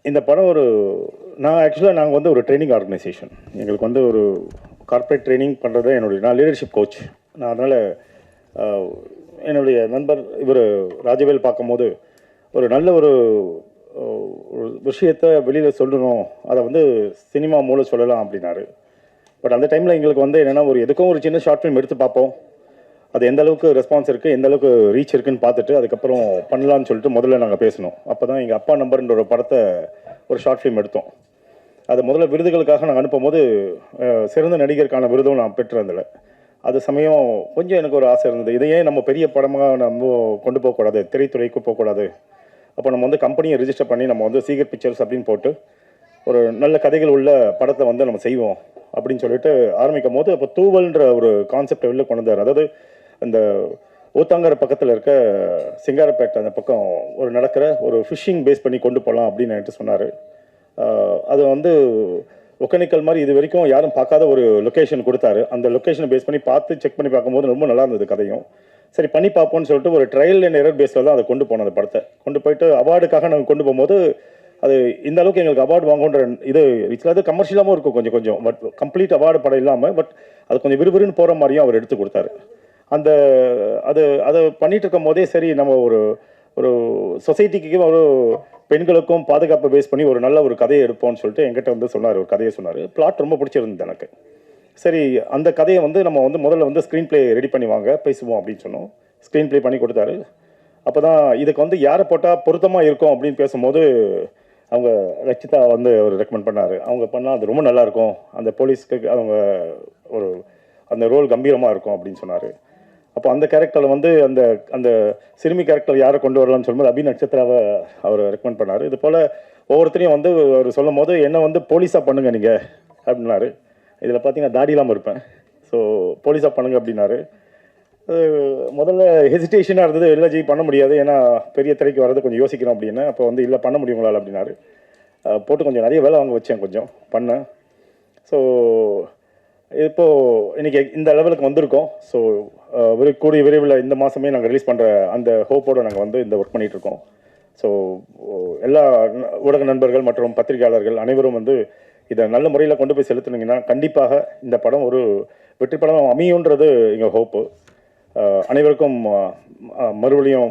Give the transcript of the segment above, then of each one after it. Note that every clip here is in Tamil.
இந்த படம் நான் ஆக்சுவலாக நாங்கள் வந்து ஒரு ட்ரைனிங் ஆர்கனைசேஷன். எங்களுக்கு வந்து ஒரு கார்ப்பரேட் ட்ரைனிங் பண்ணுறது நான் லீடர்ஷிப் கோச். நான் அதனால் என்னுடைய நண்பர் இவர் ராஜவேல் பார்க்கும்போது ஒரு நல்ல ஒரு விஷயத்தை வெளியில் சொல்லணும், அதை வந்து சினிமா மூலம் சொல்லலாம் அப்படின்னாரு. பட் அந்த டைமில் எங்களுக்கு வந்து என்னென்னா எதுக்கும் ஒரு சின்ன ஷார்ட் ஃபிலிம் எடுத்து பார்ப்போம், அது எந்த அளவுக்கு ரெஸ்பான்ஸ் இருக்குது, எந்த அளவுக்கு ரீச் இருக்குன்னு பார்த்துட்டு அதுக்கப்புறம் பண்ணலான்னு சொல்லிட்டு முதல்ல நாங்கள் பேசினோம். அப்போ தான் எங்கள் அப்பா நம்பர்ன்ற ஒரு படத்தை ஒரு ஷார்ட் ஃபிலிம் எடுத்தோம். அதை முதல்ல விருதுகளுக்காக நாங்கள் அனுப்பும் போது சிறந்த நடிகருக்கான விருதும் நான் பெற்றிருந்தேன். அது சமயம் கொஞ்சம் எனக்கு ஒரு ஆசை இருந்தது, இதையே நம்ம பெரிய படமாக நம்ம கொண்டு போகக்கூடாது, திரைத்துறைக்கு போகக்கூடாது. அப்போ நம்ம வந்து கம்பெனியை ரிஜிஸ்டர் பண்ணி நம்ம வந்து சீகர் பிக்சர்ஸ் அப்படின்னு போட்டு ஒரு நல்ல கதைகள் உள்ள படத்தை வந்து நம்ம செய்வோம் அப்படின்னு சொல்லிட்டு ஆரம்பிக்கும் போது அப்போ தூவல்ன்ற ஒரு கான்செப்டை வெளில கொண்டு வந்தார். அதாவது இந்த ஊத்தாங்கர பக்கத்தில் இருக்க சிங்காரப்பேட்டை அந்த பக்கம் நடக்கிற ஒரு ஃபிஷிங் பேஸ் பண்ணி கொண்டு போகலாம் அப்படின்னு என்கிட்ட சொன்னார். அது வந்து ஒகேனக்கல் மாதிரி இது வரைக்கும் யாரும் பார்க்காத ஒரு லொக்கேஷன் கொடுத்தாரு. அந்த லொக்கேஷனை பேஸ் பண்ணி பார்த்து செக் பண்ணி பார்க்கும்போது ரொம்ப நல்லா இருந்தது கதையும். சரி பண்ணி பார்ப்போம்னு சொல்லிட்டு ஒரு ட்ரையல் அண்ட் எரர் பேஸில் தான் அதை கொண்டு போனோம். அந்த படத்தை கொண்டு போயிட்டு அவார்டுக்காக நாங்கள் கொண்டு போகும்போது அது இந்த அளவுக்கு எங்களுக்கு அவார்டு வாங்குன்ற இது அது கமர்ஷியலாகவும் இருக்கும் கொஞ்சம் கொஞ்சம். பட் கம்ப்ளீட் அவார்டு படம் இல்லாமல் பட் அது கொஞ்சம் விறுவிறுன்னு போகிற மாதிரியும் அவர் எடுத்து கொடுத்தாரு. அதை பண்ணிட்டு இருக்கும் போதே சரி நம்ம ஒரு சொசைட்டிக்கு ஒரு பெண்களுக்கும் பாதுகாப்பை பேஸ் பண்ணி ஒரு நல்ல ஒரு கதையை எடுப்போம்னு சொல்லிட்டு என்கிட்ட வந்து சொன்னார். ஒரு கதையை சொன்னார். பிளாட் ரொம்ப பிடிச்சிருந்தது எனக்கு. சரி அந்த கதையை வந்து நம்ம வந்து முதல்ல வந்து ஸ்க்ரீன் பிளே ரெடி பண்ணி வாங்க பேசுவோம் அப்படின்னு சொன்னோம். ஸ்க்ரீன் பிளே பண்ணி கொடுத்தாரு. அப்போ தான் இதுக்கு வந்து யாரை போட்டால் பொருத்தமாக இருக்கும் அப்படின்னு பேசும்போது அவங்க ரச்சிதா வந்து அவர் ரெக்கமெண்ட் பண்ணார். அவங்க பண்ணால் அது ரொம்ப நல்லாயிருக்கும், அந்த போலீஸ்க்கு அவங்க அந்த ரோல் கம்பீரமாக இருக்கும் அப்படின்னு சொன்னார். அப்போ அந்த கேரக்டரில் வந்து அந்த சிறுமி கேரக்டர் யாரை கொண்டு வரலாம்னு சொல்லும்போது அபி நட்சத்திராவை அவர் ரெக்கமெண்ட் பண்ணார். இது போல் ஒவ்வொருத்தரையும் வந்து அவர் சொல்லும் போது என்ன வந்து போலீஸாக பண்ணுங்க நீங்கள் அப்படின்னாரு. இதில் பார்த்தீங்கன்னா தாடி இல்லாமல் இருப்பேன், ஸோ போலீஸாக பண்ணுங்க அப்படின்னாரு. முதல்ல ஹெசிடேஷனாக இருந்தது, இல்லை ஜி பண்ண முடியாது, ஏன்னா பெரிய திரைக்கு வர்றது கொஞ்சம் யோசிக்கிறோம் அப்படின்னு. அப்போ வந்து இல்லை பண்ண முடியுங்களால் அப்படின்னாரு. போட்டு கொஞ்சம் நிறைய வேலை வாங்க வச்சேன், கொஞ்சம் பண்ணேன். ஸோ இப்போது இன்றைக்கி இந்த லெவலுக்கு வந்திருக்கோம். ஸோ கூடிய விரைவில் இந்த மாதமே நாங்கள் ரிலீஸ் பண்ணுற அந்த ஹோப்போடு நாங்கள் வந்து இந்த ஒர்க் பண்ணிகிட்ருக்கோம். ஸோ எல்லா ஊடக நண்பர்கள் மற்றும் பத்திரிகையாளர்கள் அனைவரும் வந்து இதை நல்ல முறையில் கொண்டு போய் செலுத்துனீங்கன்னா கண்டிப்பாக இந்த படம் ஒரு வெற்றி படம் அமையுன்றது எங்கள் ஹோப்பு. அனைவருக்கும் மறுபடியும்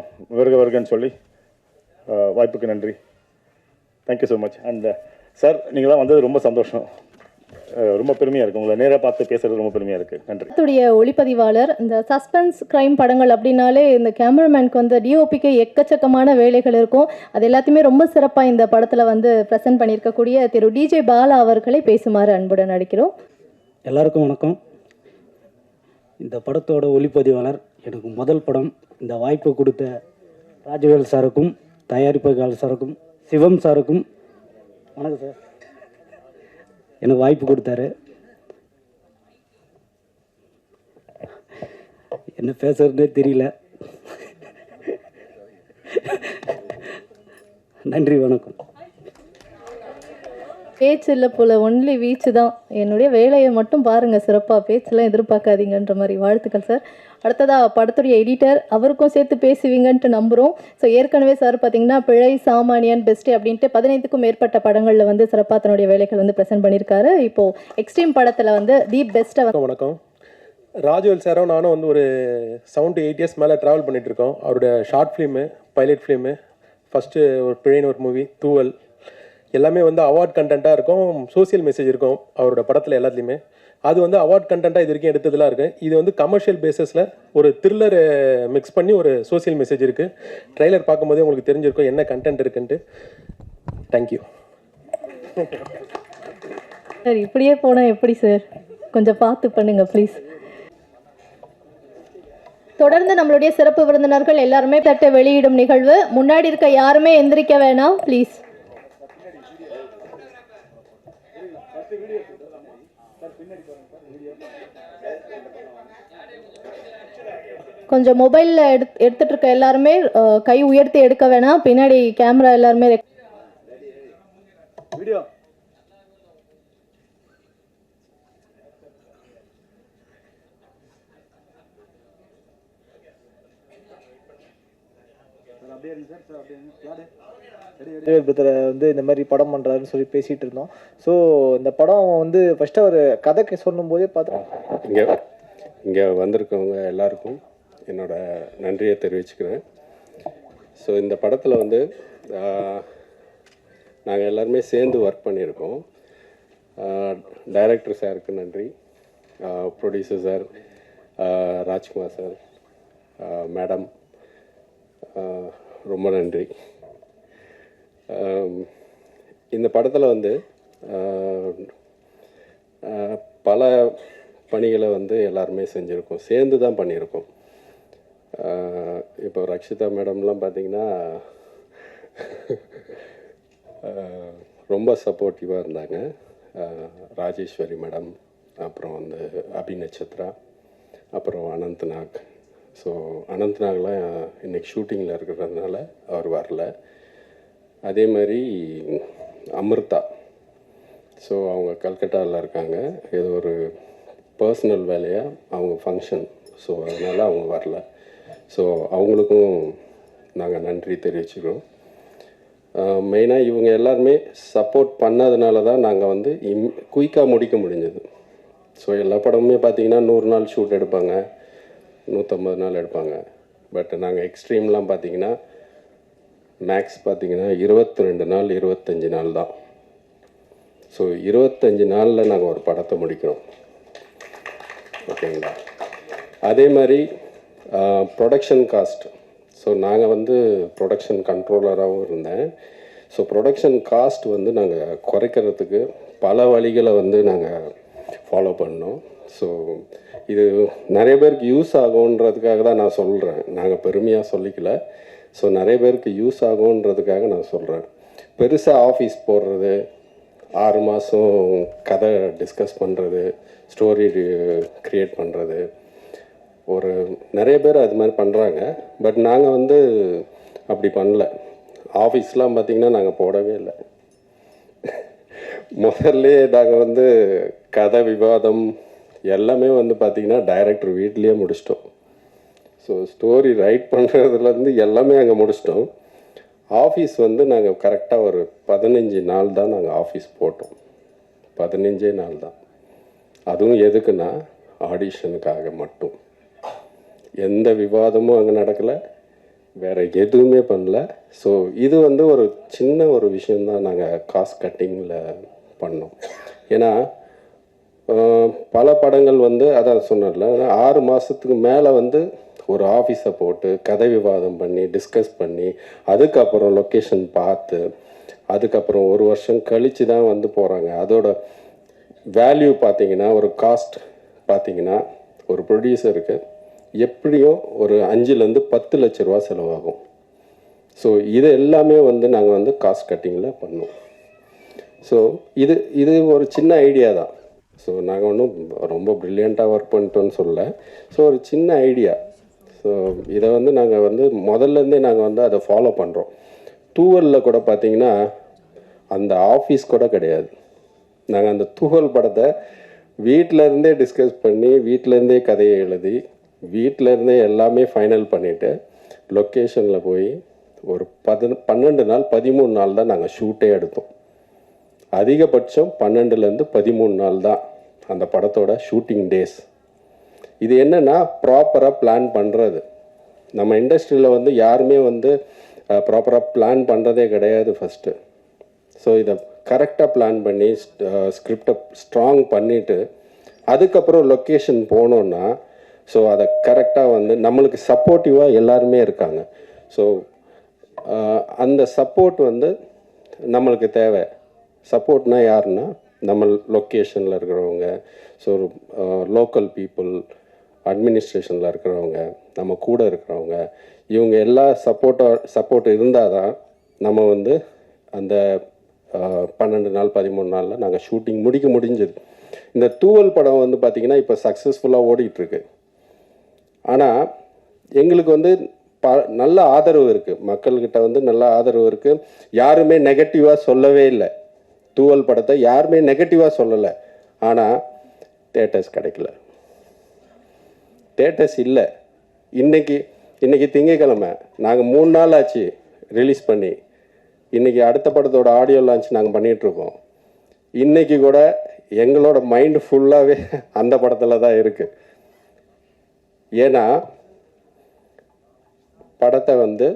வருகன்னு சொல்லி வாய்ப்புக்கு நன்றி. Thank you so much. And sir நீங்களாம் வந்தது ரொம்ப சந்தோஷம், ரொம்ப பெருமையாக இருக்குது. உங்களை நேராக பார்த்து பேசுகிறது ரொம்ப பெருமையாக இருக்குது. நன்றி. என்னுடைய ஒளிப்பதிவாளர் இந்த சஸ்பென்ஸ் கிரைம் படங்கள் அப்படின்னாலே இந்த கேமராமேனுக்கு வந்து டிஓபிக்கு எக்கச்சக்கமான வேலைகள் இருக்கும். அது எல்லாத்தையுமே ரொம்ப சிறப்பாக இந்த படத்தில் வந்து ப்ரெசென்ட் பண்ணியிருக்கக்கூடிய திரு டிஜே பாலா அவர்களை பேசுமாறு அன்புடன் அழைக்கிறோம். எல்லாருக்கும் வணக்கம். இந்த படத்தோட ஒளிப்பதிவாளர், எனக்கு முதல் படம், இந்த வாய்ப்பை கொடுத்த ராஜவேல் சாருக்கும் தயாரிப்பாளர் சாருக்கும் சிவம் சாருக்கும் வணக்கம் சார். எனக்கு வாய்ப்பு கொடுத்தாரு. என்ன பேசுறதுனே தெரியல. நன்றி, வணக்கம். பேச்சு இல்லை போல், ஒன்லி வீச்சு தான். என்னுடைய வேலையை மட்டும் பாருங்கள், சிறப்பாக பேச்செல்லாம் எதிர்பார்க்காதீங்கன்ற மாதிரி வாழ்த்துக்கள் சார். அடுத்ததாக படத்துடைய எடிட்டர், அவருக்கும் சேர்த்து பேசுவீங்கன்ட்டு நம்புகிறோம். ஸோ ஏற்கனவே சார் பார்த்தீங்கன்னா பிழை, சாமானியன், பெஸ்ட்டு அப்படின்ட்டு 15க்கும் மேற்பட்ட படங்களில் வந்து சிறப்பாக தன்னுடைய வேலைகள் வந்து ப்ரெசென்ட் பண்ணியிருக்காரு. இப்போது எக்ஸ்ட்ரீம் படத்தில் வந்து தி பெஸ்ட்டை. வணக்கம். ராஜவேல் சாரும் நானும் வந்து ஒரு 7 to 8 இயர்ஸ் மேலே ட்ராவல் பண்ணிகிட்ருக்கோம். அவரோட short film, pilot film, first ஒரு பிழைன்னு ஒரு மூவி, தூவல், எல்லாமே வந்து அவார்ட் கண்டென்ட்டாக இருக்கும், சோசியல் மெசேஜ் இருக்கும் அவரோட படத்தில் எல்லாத்துலேயுமே. அது வந்து அவார்ட் கண்டென்ட்டாக இது வரைக்கும் எடுத்ததெல்லாம் இருக்குது. இது வந்து கமர்ஷியல் பேஸஸில் ஒரு த்ரில்லர் மிக்ஸ் பண்ணி ஒரு சோசியல் மெசேஜ் இருக்குது. ட்ரெய்லர் பார்க்கும்போதே உங்களுக்கு தெரிஞ்சிருக்கும் என்ன கண்டென்ட் இருக்குன்ட்டு. Thank you sir. இப்படியே போனால் எப்படி சார்? கொஞ்சம் பார்த்து பண்ணுங்கள் ப்ளீஸ். தொடர்ந்து நம்மளுடைய சிறப்பு விருந்தினர்கள் எல்லாருமே தட்டை வெளியிடும் நிகழ்வு. முன்னாடி இருக்க யாருமே எந்திரிக்க வேணாம் ப்ளீஸ். கொஞ்சம் மொபைலில் எடுத்துட்டு இருக்க எல்லாருமே கை உயர்த்தி எடுக்க வேணாம். பின்னாடி கேமரா எல்லாருமே வீடியோ. அப்படியே சார், அப்படியே பிரதரை வந்து இந்த மாதிரி படம் பண்ணுறாருன்னு சொல்லி பேசிகிட்டு இருந்தோம். ஸோ இந்த படம் வந்து ஃபஸ்ட்டு அவர் கதைக்கு சொல்லும் போதே பார்த்தோம். இங்கே வந்திருக்கவங்க எல்லாருக்கும் என்னோட நன்றியை தெரிவிச்சுக்கிறேன். ஸோ இந்த படத்தில் வந்து நாங்கள் எல்லாருமே சேர்ந்து ஒர்க் பண்ணியிருக்கோம். டைரக்டர் சாருக்கு நன்றி, producer sir, Rajkumar sir, madam, ரொம்ப நன்றி. இந்த படத்தில் வந்து பல பணிகளை வந்து எல்லாருமே செஞ்சுருக்கோம், சேர்ந்து தான் பண்ணியிருக்கோம். இப்போ ரக்ஷிதா மேடம்லாம் பார்த்திங்கன்னா ரொம்ப சப்போர்ட்டிவாக இருந்தாங்க. ராஜேஸ்வரி மேடம், அப்புறம் வந்து அபிநட்சத்ரா, அப்புறம் அனந்த்நாக். ஸோ அனந்த்நாக்லாம் இன்றைக்கி ஷூட்டிங்கில் இருக்கிறதுனால அவர் வரல. அதே மாதிரி அமிர்தா, ஸோ அவங்க கல்கட்டாவில் இருக்காங்க, ஏதோ ஒரு பர்சனல் வேலையாக அவங்க ஃபங்க்ஷன், ஸோ அதனால் அவங்க வரல. ஸோ அவங்களுக்கும் நாங்கள் நன்றி தெரிவிச்சுக்கிறோம். மெயினாக இவங்க எல்லாருமே சப்போர்ட் பண்ணதுனால தான் நாங்கள் வந்து குயிக்காக முடிக்க முடிஞ்சது. ஸோ எல்லா படமுமே பார்த்திங்கன்னா 100 நாள் ஷூட் எடுப்பாங்க, 150 நாள் எடுப்பாங்க. பட் நாங்கள் எக்ஸ்ட்ரீம்லாம் பார்த்திங்கன்னா மேக்ஸ் பார்த்திங்கன்னா 22 நாள் 25 நாள் தான். ஸோ 25 நாளில் நாங்கள் ஒரு படத்தை முடிக்கிறோம், ஓகேங்களா. அதே மாதிரி ப்ரொடக்ஷன் காஸ்ட், ஸோ நாங்கள் வந்து ப்ரொடக்ஷன் கண்ட்ரோலராகவும் இருந்தேன். ஸோ ப்ரொடக்ஷன் காஸ்ட் வந்து நாங்கள் குறைக்கிறதுக்கு பல வழிகளை வந்து நாங்கள் ஃபாலோ பண்ணோம். ஸோ இது நிறைய பேருக்கு யூஸ் ஆகுன்றதுக்காக தான் நான் சொல்கிறேன், நாங்கள் பெருமையாக சொல்லிக்கல. ஸோ நிறைய பேருக்கு யூஸ் ஆகுன்றதுக்காக நான் சொல்கிறேன். பெருசாக ஆஃபீஸ் போடுறது, 6 மாதம் கதை டிஸ்கஸ் பண்ணுறது, ஸ்டோரி க்ரியேட் பண்ணுறது, ஒரு நிறைய பேர் அது மாதிரி பண்ணுறாங்க. பட் நாங்கள் வந்து அப்படி பண்ணல. ஆஃபீஸ்லாம் பார்த்திங்கன்னா நாங்கள் போடவே இல்லை. முதல்ல நாங்கள் வந்து கதை விவாதம் எல்லாமே வந்து பார்த்திங்கன்னா டைரக்டர் வீட்லேயே முடிச்சிட்டோம். ஸோ ஸ்டோரி ரைட் பண்ணுறதுலேருந்து எல்லாமே அங்கே முடிச்சிட்டோம். ஆஃபீஸ் வந்து நாங்கள் கரெக்டாக ஒரு 15 நாள் தான் நாங்கள் ஆஃபீஸ் போட்டோம். 15 நாள் தான். அதுவும் எதுக்குன்னா ஆடிஷனுக்காக மட்டும். எந்த விவாதமும் அங்கே நடக்கலை, வேறு எதுவுமே பண்ணல. ஸோ இது வந்து ஒரு சின்ன ஒரு விஷயந்தான் நாங்கள் காஸ்ட் கட்டிங்கில் பண்ணோம். ஏன்னா பல படங்கள் வந்து அதான் சொன்னல 6 மாதத்துக்கு மேலே வந்து ஒரு ஆஃபீஸை போட்டு கதை விவாதம் பண்ணி டிஸ்கஸ் பண்ணி அதுக்கப்புறம் லொக்கேஷன் பார்த்து அதுக்கப்புறம் 1 வருஷம் கழித்து தான் வந்து போகிறாங்க. அதோட வேல்யூ பார்த்திங்கன்னா, ஒரு காஸ்ட் பார்த்திங்கன்னா, ஒரு ப்ரொடியூசருக்கு எப்படியும் ஒரு 5 to 10 லட்ச ரூபா செலவாகும். ஸோ இது எல்லாமே வந்து நாங்கள் வந்து காஸ்ட் கட்டிங்கில் பண்ணோம். ஸோ இது ஒரு சின்ன ஐடியா தான். ஸோ நாங்கள் ஒன்றும் ரொம்ப ப்ரில்லியண்ட்டாக ஒர்க் பண்ணிட்டோன்னு சொல்லலை. ஸோ ஒரு சின்ன ஐடியா. ஸோ இதை வந்து நாங்கள் வந்து முதல்லேருந்தே நாங்கள் வந்து அதை ஃபாலோ பண்ணுறோம். தூவலில் கூட பார்த்திங்கன்னா அந்த ஆஃபீஸ் கூட கிடையாது. நாங்கள் அந்த தூவல் படத்தை வீட்டிலேருந்தே டிஸ்கஸ் பண்ணி, வீட்டிலேருந்தே கதையை எழுதி, வீட்டிலேருந்தே எல்லாமே ஃபைனல் பண்ணிவிட்டு லொக்கேஷனில் போய் ஒரு 12 நாள் 13 நாள் தான் நாங்கள் ஷூட்டே எடுத்தோம். அதிகபட்சம் 12 to 13 நாள் தான் அந்த படத்தோட ஷூட்டிங் டேஸ். இது என்னென்னா ப்ராப்பராக பிளான் பண்ணுறது. நம்ம இண்டஸ்ட்ரியில் வந்து யாருமே வந்து ப்ராப்பராக பிளான் பண்ணுறதே கிடையாது ஃபஸ்ட்டு. ஸோ இதை கரெக்டாக பிளான் பண்ணி ஸ்கிரிப்டை ஸ்ட்ராங் பண்ணிவிட்டு அதுக்கப்புறம் லொக்கேஷன் போனோன்னா, ஸோ அதை கரெக்டாக வந்து நம்மளுக்கு சப்போர்ட்டிவாக எல்லாருமே இருக்காங்க. ஸோ அந்த சப்போர்ட் வந்து நம்மளுக்கு தேவை. சப்போர்ட்னா யாருன்னா நம்ம லொக்கேஷனில் இருக்கிறவங்க, ஸோ லோக்கல் பீப்புள், அட்மினிஸ்ட்ரேஷனில் இருக்கிறவங்க, நம்ம கூட இருக்கிறவங்க, இவங்க எல்லா சப்போர்ட் இருந்தால் தான் நம்ம வந்து அந்த 12 நாள் 13 நாளில் நாங்கள் ஷூட்டிங் முடிக்க முடிஞ்சது. இந்த தூவல் படம் வந்து பார்த்திங்கன்னா இப்போ சக்ஸஸ்ஃபுல்லாக ஓடிட்டுருக்கு. ஆனால் எங்களுக்கு வந்து நல்ல ஆதரவு இருக்குது, மக்கள்கிட்ட வந்து நல்ல ஆதரவு இருக்குது. யாருமே நெகட்டிவாக சொல்லவே இல்லை. தூவல் படத்தை யாருமே நெகட்டிவாக சொல்லலை. ஆனால் தேட்டர்ஸ் கிடைக்கல, தேட்டர்ஸ் இல்லை. இன்றைக்கி திங்கக்கிழமை நாங்கள் 3 நாள் ஆச்சு ரிலீஸ் பண்ணி. இன்றைக்கி அடுத்த படத்தோட ஆடியோ லான்ச் நாங்கள் பண்ணிகிட்ருக்கோம். இன்றைக்கி கூட எங்களோட மைண்டு ஃபுல்லாகவே அந்த படத்தில் தான் இருக்குது. ஏன்னா படத்தை வந்து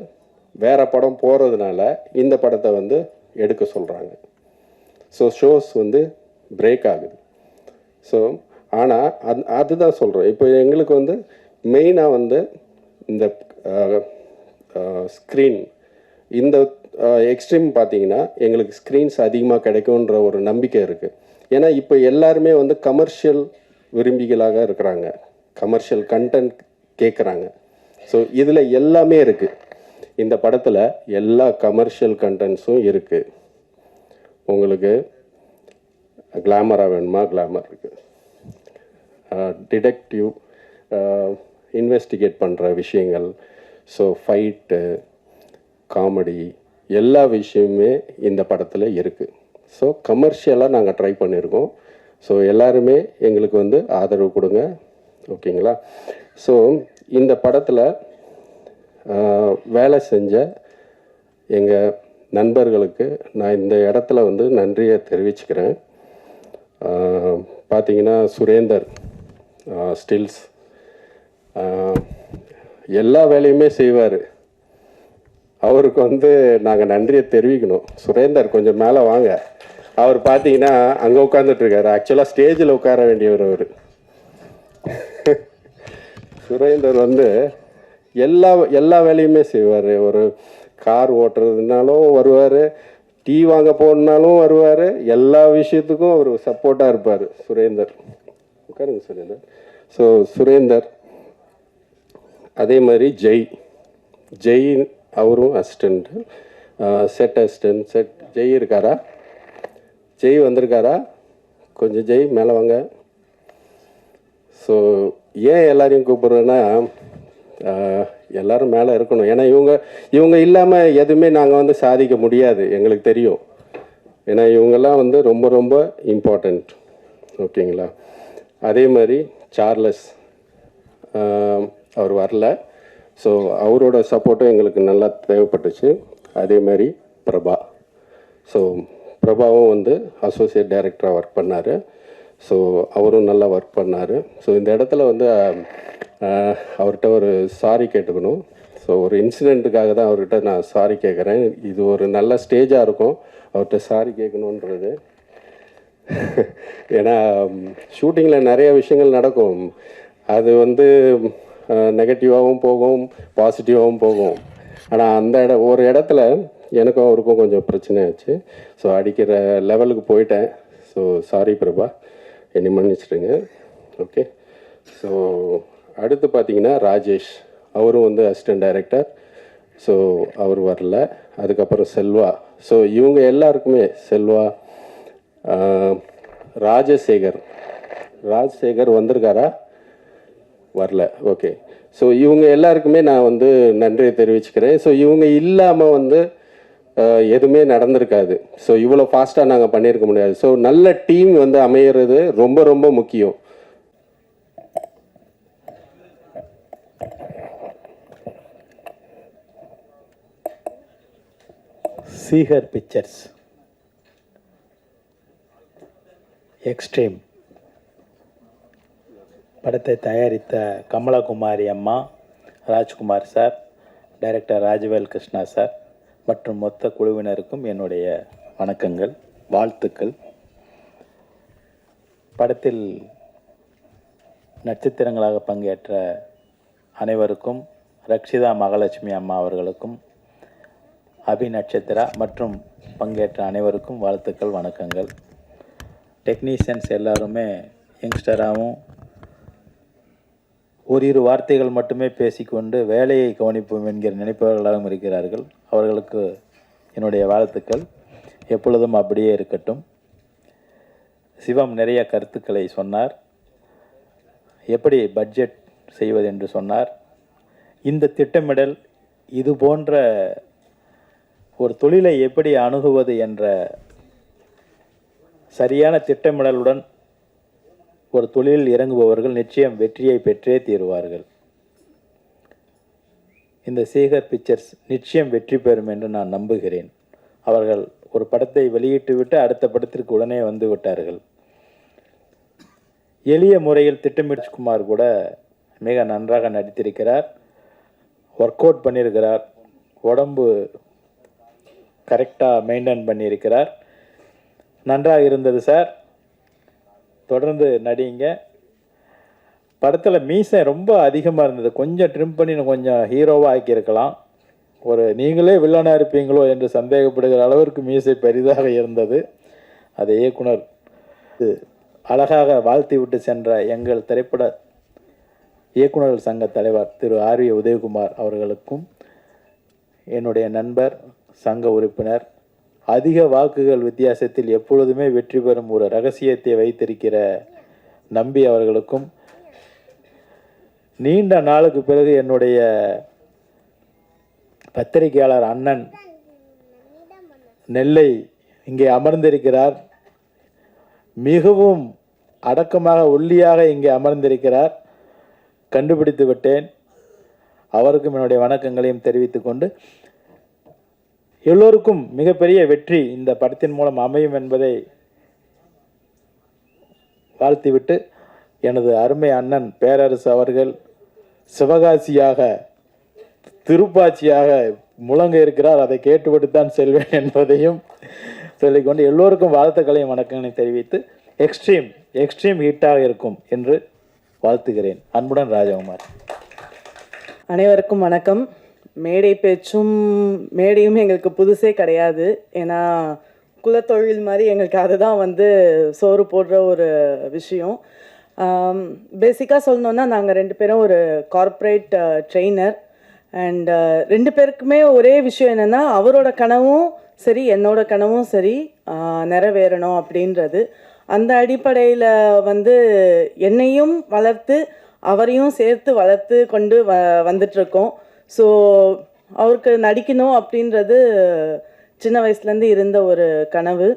வேறு படம் போகிறதுனால இந்த படத்தை வந்து எடுக்க சொல்கிறாங்க. ஸோ ஷோஸ் வந்து பிரேக் ஆகுது. ஸோ ஆனால் அதுதான் சொல்கிறோம். இப்போ எங்களுக்கு வந்து மெயினாக வந்து இந்த ஸ்க்ரீன், இந்த எக்ஸ்ட்ரீம் பார்த்தீங்கன்னா எங்களுக்கு ஸ்க்ரீன்ஸ் அதிகமாக கிடைக்குன்ற ஒரு நம்பிக்கை இருக்குது. ஏன்னா இப்போ எல்லாருமே வந்து கமர்ஷியல் விரும்பிகளாக இருக்கிறாங்க, கமர்ஷியல் கண்டென்ட் கேட்குறாங்க. ஸோ இதில் எல்லாமே இருக்குது. இந்த படத்தில் எல்லா கமர்ஷியல் கண்டென்ட்ஸும் இருக்குது. உங்களுக்கு கிளாமராக வேணுமா, கிளாமர் இருக்குது. டிடெக்டிவ், இன்வெஸ்டிகேட் பண்ணுற விஷயங்கள், ஸோ ஃபைட்டு, காமெடி, எல்லா விஷயமுமே இந்த படத்தில் இருக்குது. ஸோ கமர்ஷியலாக நாங்கள் ட்ரை பண்ணியிருக்கோம். ஸோ எல்லாருமே எங்களுக்கு வந்து ஆதரவு கொடுங்க, ஓகேங்களா? ஸோ இந்த படத்தில் வேலை செஞ்ச எங்கள் நண்பர்களுக்கு நான் இந்த இடத்துல வந்து நன்றியை தெரிவிச்சுக்கிறேன். பார்த்தீங்கன்னா சுரேந்தர் ஸ்டில்ஸ் எல்லா வேலையுமே செய்வார். அவருக்கு வந்து நாங்கள் நன்றியை தெரிவிக்கணும். சுரேந்தர் கொஞ்சம் மேலே வாங்க. அவர் பார்த்தீங்கன்னா அங்கே உட்காந்துட்ருக்காரு. ஆக்சுவலாக ஸ்டேஜில் உட்கார வேண்டியவர் அவர். சுரேந்தர் வந்து எல்லா வேலையுமே செய்வார். ஒரு கார் ஓட்டுறதுனாலும் வருவார், டீ வாங்க போனாலும் வருவார், எல்லா விஷயத்துக்கும் அவர் சப்போர்ட்டாக இருப்பார் சுரேந்தர். உட்காருங்க சுரேந்தர். ஸோ சுரேந்தர், அதே மாதிரி ஜெய் அவரும் அசிஸ்டண்ட்டு, செட் அசிஸ்டன்ட். ஜெய் இருக்காரா? ஜெய் வந்திருக்காரா? கொஞ்சம் ஜெய் மேலே வாங்க. ஸோ ஏன் எல்லாரையும் கூப்பிட்றேன்னா, எல்லோரும் மேலே இருக்கணும். ஏன்னா இவங்க இல்லாமல் எதுவுமே நாங்கள் வந்து சாதிக்க முடியாது, எங்களுக்கு தெரியும். ஏன்னா இவங்கெல்லாம் வந்து ரொம்ப ரொம்ப இம்பார்ட்டண்ட், ஓகேங்களா? அதே மாதிரி சார்லஸ் அவர் வரல. ஸோ அவரோட சப்போர்ட்டும் எங்களுக்கு நல்லா தேவைப்பட்டுச்சு. அதே மாதிரி பிரபா. ஸோ பிரபாவும் வந்து அசோசியேட் டைரக்டராக ஒர்க் பண்ணார். ஸோ அவரும் நல்லா ஒர்க் பண்ணார். ஸோ இந்த இடத்துல வந்து அவர்கிட்ட ஒரு சாரி கேட்டுக்கணும். ஸோ ஒரு இன்சிடெண்ட்டுக்காக தான் அவர்கிட்ட நான் சாரி கேட்குறேன். இது ஒரு நல்ல ஸ்டேஜாக இருக்கும் அவர்கிட்ட சாரி கேட்கணுன்றது. ஏன்னா ஷூட்டிங்கில் நிறைய விஷயங்கள் நடக்கும். அது வந்து நெகட்டிவாகவும் போகும், பாசிட்டிவாகவும் போகும். ஆனால் அந்த ஒரு இடத்துல எனக்கும் அவருக்கும் கொஞ்சம் பிரச்சனை ஆச்சு. ஸோ அடிக்கிற லெவலுக்கு போயிட்டேன். ஸோ சாரி பிரபா, என்னை மன்னிச்சிடுங்க. ஓகே. ஸோ அடுத்து பார்த்தீங்கன்னா ராஜேஷ், அவரும் வந்து அசிஸ்டன்ட் டைரக்டர். ஸோ அவர் வரல. அதுக்கப்புறம் செல்வா. ஸோ இவங்க எல்லாருக்குமே, செல்வா, ராஜசேகர் வந்திருக்காரா? வரல. ஓகே. ஸோ இவங்க எல்லாருக்குமே நான் வந்து நன்றியை தெரிவிச்சுக்கிறேன். ஸோ இவங்க இல்லாமல் வந்து எதுவுமே நடந்திருக்காது. ஸோ இவ்வளோ ஃபாஸ்ட்டாக நாங்கள் பண்ணியிருக்க முடியாது. ஸோ நல்ல டீம் வந்து அமையிறது ரொம்ப ரொம்ப முக்கியம். சீகர் பிக்சர்ஸ், எக்ஸ்ட்ரீம் படத்தை தயாரித்த கமலகுமாரி அம்மா, Rajkumar sir, director Rajavel Krishna sir மற்றும் மொத்த குழுவினருக்கும் என்னுடைய வணக்கங்கள், வாழ்த்துக்கள். படத்தில் நட்சத்திரங்களாக பங்கேற்ற அனைவருக்கும், ரக்ஷிதா மகாலட்சுமி அம்மா அவர்களுக்கும், அபி நட்சத்திரா மற்றும் பங்கேற்ற அனைவருக்கும் வாழ்த்துக்கள், வணக்கங்கள். டெக்னீஷியன்ஸ் எல்லாருமே யங்ஸ்டராகவும் ஓரிரு வார்த்தைகள் மட்டுமே பேசிக்கொண்டு வேலையை கவனிப்போம் என்கிற நினைப்பவர்களாகவும் இருக்கிறார்கள். அவர்களுக்கு என்னுடைய வாழ்த்துக்கள். எப்பொழுதும் அப்படியே இருக்கட்டும். சிவம் நிறைய கருத்துக்களை சொன்னார். எப்படி பட்ஜெட் செய்வது என்று சொன்னார். இந்த திட்டமிடல், இது போன்ற ஒரு தொழிலை எப்படி அணுகுவது என்ற சரியான திட்டமிடலுடன் ஒரு தொழிலில் இறங்குபவர்கள் நிச்சயம் வெற்றியை பெற்றே தீருவார்கள். இந்த சீகர் பிக்சர்ஸ் நிச்சயம் வெற்றி பெறும் என்று நான் நம்புகிறேன். அவர்கள் ஒரு படத்தை வெளியிட்டு விட்டு அடுத்த படத்திற்கு உடனே வந்து விட்டார்கள். எளிய முறையில் திட்டமிட்டு குமார் கூட மிக நன்றாக நடித்திருக்கிறார், ஒர்க் அவுட் பண்ணியிருக்கிறார், உடம்பு கரெக்டாக மெயின்டைன் பண்ணியிருக்கிறார். நன்றாக இருந்தது சார், தொடர்ந்து நடிங்க. படத்தில் மீசை ரொம்ப அதிகமாக இருந்தது, கொஞ்சம் ட்ரிம் பண்ணி கொஞ்சம் ஹீரோவாக ஆக்கியிருக்கலாம். ஒரு நீங்களே வில்லனாக இருப்பீங்களோ என்று சந்தேகப்படுகிற அளவிற்கு மீசை பெரிதாக இருந்தது. அதை இயக்குனர் அழகாக வாழ்த்தி விட்டு சென்ற எங்கள் திரைப்பட இயக்குநர்கள் சங்க தலைவர் திரு ஆர் வி உதயகுமார் அவர்களுக்கும், என்னுடைய நண்பர் சங்க உறுப்பினர், அதிக வாக்குகள் வித்தியாசத்தில் எப்பொழுதுமே வெற்றி பெறும் ஒரு ரகசியத்தை வைத்திருக்கிற நம்பி அவர்களுக்கும், நீண்ட நாளுக்கு பிறகு என்னுடைய பத்திரிகையாளர் அண்ணன் நெல்லை இங்கே அமர்ந்திருக்கிறார், மிகவும் அடக்கமாக ஒல்லியாக இங்கே அமர்ந்திருக்கிறார், கண்டுபிடித்து விட்டேன். அவருக்கும் என்னுடைய வணக்கங்களையும் தெரிவித்துக் கொண்டு, எல்லோருக்கும் மிகப்பெரிய வெற்றி இந்த படத்தின் மூலம் அமையும் என்பதை வாழ்த்திவிட்டு, எனது அருமை அண்ணன் பேரரசு அவர்கள் சிவகாசியாக திருப்பாச்சியாக முழங்க இருக்கிறார், அதை கேட்டுவிட்டு தான் செல்வேன் என்பதையும் சொல்லிக்கொண்டு எல்லோருக்கும் வாழ்த்துக்களையும் வணக்கங்களையும் தெரிவித்து, எக்ஸ்ட்ரீம் ஹிட்டாக இருக்கும் என்று வாழ்த்துகிறேன். அன்புடன் ராஜகுமார். அனைவருக்கும் வணக்கம். மேடை பேச்சும் மேடையும் எங்களுக்கு புதுசே கிடையாது. ஏன்னா குலத்தொழில் மாதிரி எங்களுக்கு அதுதான் சோறு போடுற ஒரு விஷயம். பேசிக்காக சொல்லணுன்னா, நாங்கள் 2 பேரும் ஒரு கார்ப்பரேட் ட்ரெயினர். அண்ட் 2 பேருக்குமே ஒரே விஷயம் என்னென்னா, அவரோட கனவும் சரி என்னோட கனவும் சரி நிறைவேறணும் அப்படின்றது. அந்த அடிப்படையில் என்னையும் வளர்த்து அவரையும் சேர்த்து வளர்த்து கொண்டு வந்துட்ருக்கோம். ஸோ அவருக்கு நடிக்கணும் அப்படின்றது சின்ன வயசுலேருந்து இருந்த ஒரு கனவு.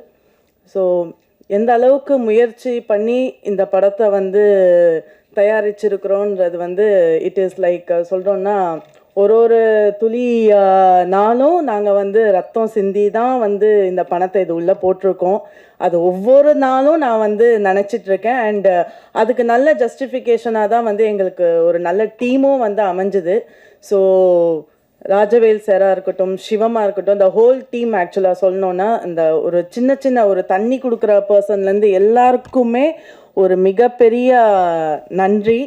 ஸோ எந்த அளவுக்கு முயற்சி பண்ணி இந்த படத்தை தயாரிச்சிருக்கிறோன்றது இட் இஸ் லைக் சொல்கிறோன்னா, ஒரு துளி நாளும் நாங்கள் ரத்தம் சிந்தி தான் இந்த பணத்தை இது உள்ளே போட்டிருக்கோம். அது ஒவ்வொரு நாளும் நான் நினச்சிட்ருக்கேன். அண்டு அதுக்கு நல்ல ஜஸ்டிஃபிகேஷனாக தான் எங்களுக்கு ஒரு நல்ல டீமும் அமைஞ்சுது. ஸோ ராஜவேல் சாராக இருக்கட்டும், சிவமாக இருக்கட்டும், இந்த ஹோல் டீம் ஆக்சுவலாக சொல்லணுன்னா, இந்த ஒரு சின்ன ஒரு தண்ணி கொடுக்குற பர்சன்லேருந்து எல்லாருக்குமே ஒரு மிகப்பெரிய நன்றி.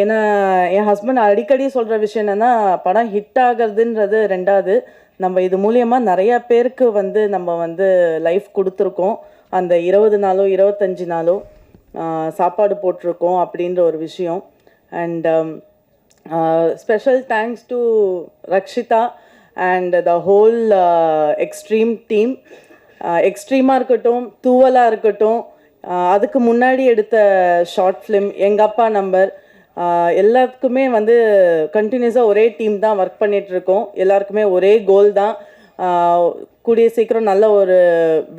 ஏன்னா என் ஹஸ்பண்ட் அடிக்கடி சொல்கிற விஷயம் என்னென்னா, படம் ஹிட் ஆகிறதுன்றது 2வது, நம்ம இது மூலியமாக நிறையா பேருக்கு நம்ம லைஃப் கொடுத்துருக்கோம். அந்த 20 நாளோ 25 நாளோ சாப்பாடு போட்டிருக்கோம் அப்படின்ற ஒரு விஷயம். And special thanks to Rakshitha and the whole extreme team. எக்ஸ்ட்ரீமாக இருக்கட்டும், தூவலாக இருக்கட்டும், அதுக்கு முன்னாடி எடுத்த ஷார்ட் ஃபிலிம், எங்கள் அப்பா நம்பர், எல்லாத்துக்குமே கண்டினியூஸாக ஒரே டீம் தான் ஒர்க் பண்ணிகிட்ருக்கோம். எல்லாருக்குமே ஒரே கோல் தான். கூடிய சீக்கிரம் நல்ல ஒரு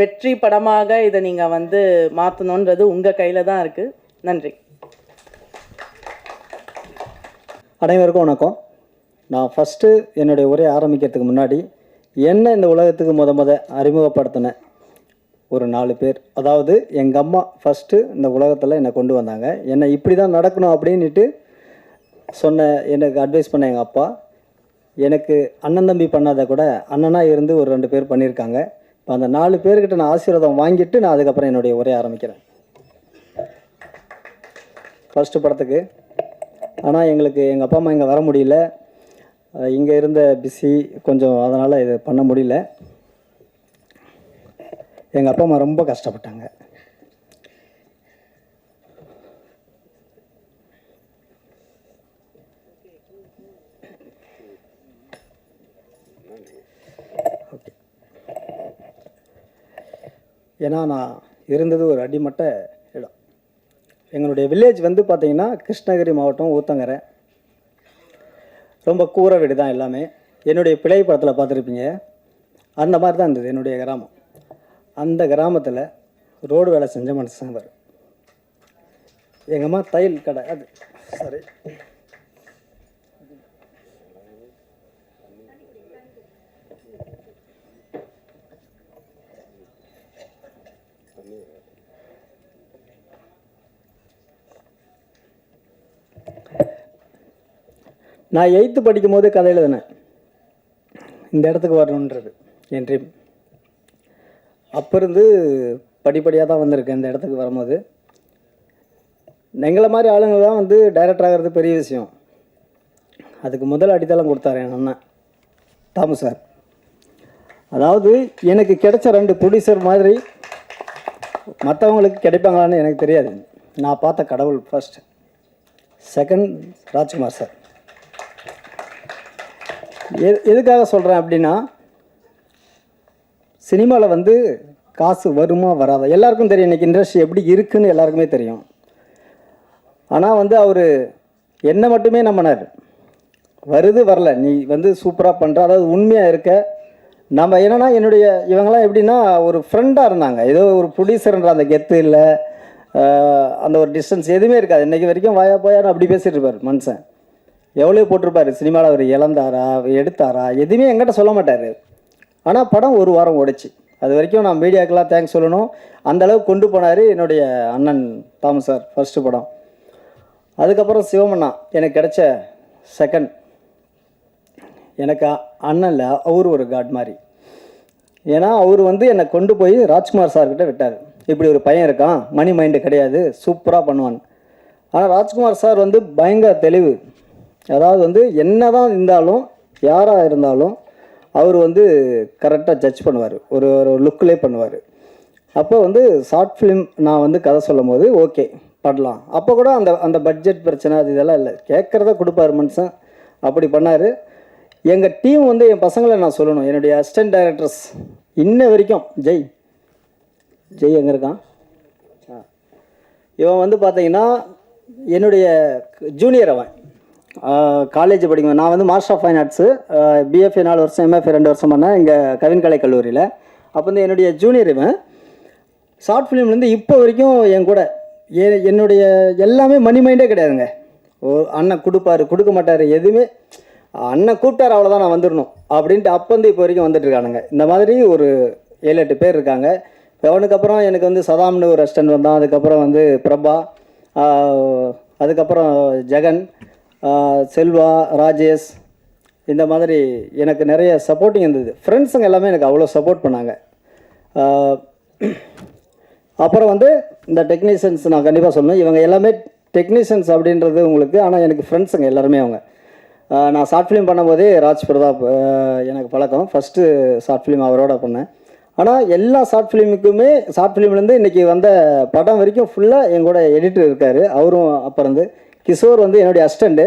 வெற்றி படமாக இதை நீங்கள் மாற்றணுன்றது உங்கள் கையில் தான் இருக்குது. நன்றி. அனைவருக்கும் வணக்கம். நான் ஃபஸ்ட்டு என்னுடைய உரையை ஆரம்பிக்கிறதுக்கு முன்னாடி, என்ன இந்த உலகத்துக்கு அறிமுகப்படுத்தின ஒரு 4 பேர், அதாவது எங்கள் அம்மா ஃபஸ்ட்டு இந்த உலகத்தில் என்னை கொண்டு வந்தாங்க. என்னை இப்படி தான் நடக்கணும் அப்படின்ட்டு எனக்கு அட்வைஸ் பண்ண எங்கள் அப்பா, எனக்கு அண்ணன் தம்பி பண்ணாத கூட அண்ணனாக இருந்து ஒரு 2 பேர் பண்ணியிருக்காங்க. இப்போ அந்த 4 பேர்கிட்ட நான் ஆசீர்வாதம் வாங்கிட்டு நான் அதுக்கப்புறம் என்னுடைய உரையை ஆரம்பிக்கிறேன். ஃபஸ்ட்டு படத்துக்கு ஆனால் எங்களுக்கு எங்கள் அப்பா அம்மா இங்கே வர முடியல, இங்கே இருந்த பிஸி கொஞ்சம், அதனால் இது பண்ண முடியல. எங்கள் அப்பா அம்மா ரொம்ப கஷ்டப்பட்டாங்க. ஓகே, ஏன்னா நான் இருந்தது ஒரு அடிமட்ட இடம். எங்களுடைய வில்லேஜ் பார்த்திங்கன்னா கிருஷ்ணகிரி மாவட்டம் ஊத்தங்கரை. ரொம்ப கூரை வீடு தான் எல்லாமே. என்னுடைய பிழை படத்தில் பார்த்துருப்பீங்க, அந்த மாதிரி தான் இருந்தது என்னுடைய கிராமம். அந்த கிராமத்தில் ரோடு வேலை செஞ்ச மனுஷன் வரும். எங்கள் அம்மா தையல் கடை, அது சரி, நான் 8th படிக்கும் போது கதை எழுதினேன், இந்த இடத்துக்கு வரணுன்றது என் ட்ரீம். அப்போ இருந்து படிப்படியாக தான் வந்திருக்கேன் இந்த இடத்துக்கு வரும்போது. எங்களை மாதிரி ஆளுங்க தான் வந்து டைரக்டர் ஆகிறது பெரிய விஷயம். அதுக்கு முதல் அடித்தளம் கொடுத்தாரு என் அண்ணன் தாமு சார். அதாவது எனக்கு கிடைச்ச 2 ப்ரொடியூசர் மாதிரி மற்றவங்களுக்கு கிடைப்பாங்களான்னு எனக்கு தெரியாது. நான் பார்த்த கடவுள் ஃபர்ஸ்ட், செகண்ட் ராஜ்குமார் சார். எதுக்காக சொல்கிறேன் அப்படின்னா, சினிமாவில் வந்து காசு வருமா வராதா எல்லாருக்கும் தெரியும். இன்றைக்கி இண்டஸ்ட்ரி எப்படி இருக்குன்னு எல்லாருக்குமே தெரியும். ஆனால் வந்து அவர் என்ன மட்டுமே நம்பினார். வருது வரல, நீ வந்து சூப்பராக பண்ணுற, அதாவது உண்மையாக இருக்க. நம்ம என்னென்னா என்னுடைய இவங்கெல்லாம் எப்படின்னா ஒரு ஃப்ரெண்டாக இருந்தாங்க. ஏதோ ஒரு ப்ரொடியூசர்ன்ற அந்த கெத்து இல்லை, அந்த ஒரு டிஸ்டன்ஸ் எதுவுமே இருக்காது. இன்றைக்கி வரைக்கும் வாயா போயான்னு அப்படி பேசிகிட்டு இருப்பார் மனுஷன். எவ்வளோ போட்டிருப்பார் சினிமாவில், அவர் இழந்தாரா எடுத்தாரா எதுவுமே என்கிட்ட சொல்ல மாட்டார். ஆனால் படம் 1 வாரம் ஓடிச்சு. அது வரைக்கும் நான் மீடியாக்கெல்லாம் தேங்க்ஸ் சொல்லணும். அந்தளவுக்கு கொண்டு போனார் என்னுடைய அண்ணன் தாமு சார் ஃபர்ஸ்ட்டு படம். அதுக்கப்புறம் சிவமண்ணா எனக்கு கிடைச்ச செகண்ட். எனக்கு அண்ணனில் அவர் ஒரு காட் மாதிரி. ஏன்னா அவர் வந்து என்னை கொண்டு போய் ராஜ்குமார் சார்கிட்ட விட்டார். இப்படி ஒரு பையன் இருக்கான், மணி மைண்டு கிடையாது, சூப்பராக பண்ணுவான். ஆனால் ராஜ்குமார் சார் வந்து பயங்கர தெளிவு. அதாவது வந்து என்ன தான் இருந்தாலும் யாராக இருந்தாலும் அவர் வந்து கரெக்டாக ஜட்ஜ் பண்ணுவார், ஒரு லுக்கிலே பண்ணுவார். அப்போ வந்து ஷார்ட் ஃபிலிம் நான் வந்து கதை சொல்லும் போது ஓகே பண்ணலாம். அப்போ கூட அந்த பட்ஜெட் பிரச்சனை அது இதெல்லாம் இல்லை, கேட்குறத கொடுப்பார் மனுஷன். அப்படி பண்ணார். எங்கள் டீம் வந்து என் பசங்களை நான் சொல்லணும், என்னுடைய அசிஸ்டன்ட் டைரக்டர்ஸ் இன்ன வரைக்கும் ஜெய் எங்கே இருக்கான், இவன் வந்து பார்த்தீங்கன்னா என்னுடைய ஜூனியர். அவன் காலேஜ் படிக்கும். நான் வந்து master of fine arts, BFA 4 வருஷம், எம்எஃப்ஏ 2 வருஷம் பண்ணேன் இங்கே கவின்கலை கல்லூரியில். அப்போ வந்து என்னுடைய ஜூனியர் இவன். ஷார்ட் ஃபிலிம்லேருந்து இப்போ வரைக்கும் என் கூட என்னுடைய எல்லாமே மணி மைண்டே கிடையாதுங்க. அண்ணன் கொடுப்பாரு கொடுக்க மாட்டார், எதுவுமே அண்ணன் கூப்பிட்டார் அவ்வளோதான் நான் வந்துடணும் அப்படின்ட்டு அப்போ வந்து இப்போ வரைக்கும் வந்துட்டுருக்கானுங்க. இந்த மாதிரி ஒரு 7-8 பேர் இருக்காங்க. அவனுக்கு அப்புறம் எனக்கு வந்து சதாம்னு ஒரு அசிஸ்டன்ட் வந்தான். அதுக்கப்புறம் வந்து பிரபா, அதுக்கப்புறம் ஜெகன், செல்வா, ராஜேஷ், இந்த மாதிரி எனக்கு நிறைய சப்போர்ட்டிங் இருந்தது. ஃப்ரெண்ட்ஸுங்க எல்லாமே எனக்கு அவ்வளோ சப்போர்ட் பண்ணாங்க. அப்புறம் வந்து இந்த டெக்னீஷியன்ஸ் நான் கண்டிப்பாக சொல்லணும், இவங்க எல்லாமே டெக்னீஷியன்ஸ் அப்படின்றது உங்களுக்கு. ஆனால் எனக்கு ஃப்ரெண்ட்ஸுங்க எல்லாருமே அவங்க. நான் ஷார்ட் ஃபிலிம் பண்ணும்போதே ராஜ் பிரதாப் எனக்கு பழக்கம். ஃபஸ்ட்டு ஷார்ட் ஃபிலிம் அவரோட பண்ணேன். ஆனால் எல்லா ஷார்ட் ஃபிலிம்லேருந்து இன்றைக்கி வந்த படம் வரைக்கும் ஃபுல்லாக எங்கூட எடிட்டர் இருக்கார். அவரும் அப்போ இருந்து கிஷோர் வந்து என்னுடைய அசிஸ்டண்ட்டு.